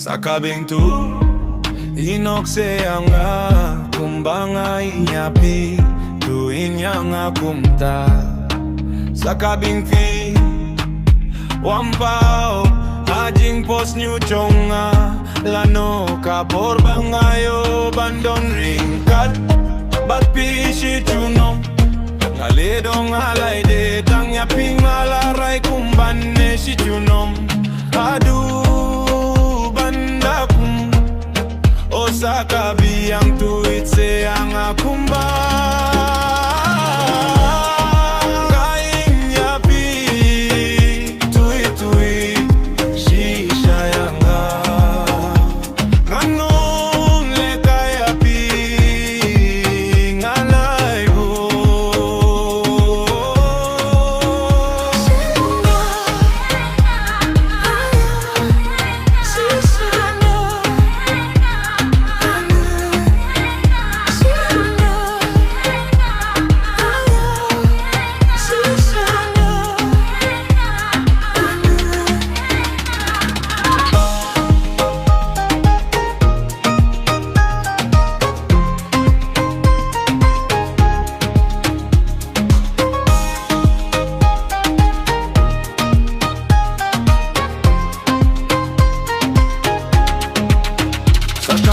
sa kabing tu inokseya nga kumbanga inyapi tuinya nga kumta sa kabing fi wampao ajing pos nyuchonga lano kapor bangayo bandon ringkat bat pishi chunom ngaledong alay de tang yaping malaray kumbane si chunom adu bandakum osaka biyang tuit se ang akumba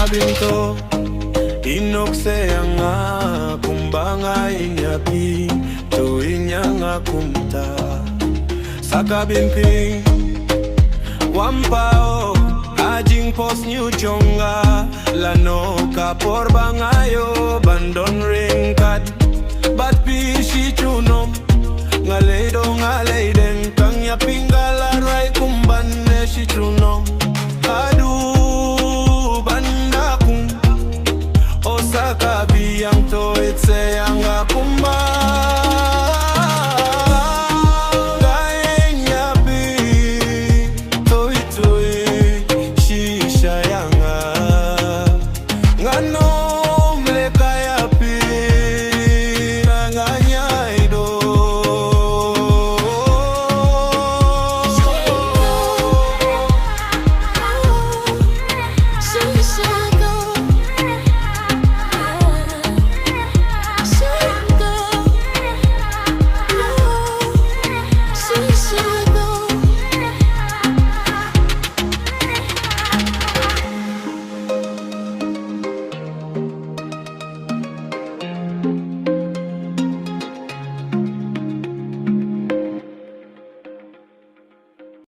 binto inokseya nga kumbanga inyapi tuinya nga kumta sa kabimpi wampao ajing pos nyuchonga lano kapor bangayo bandon ringkat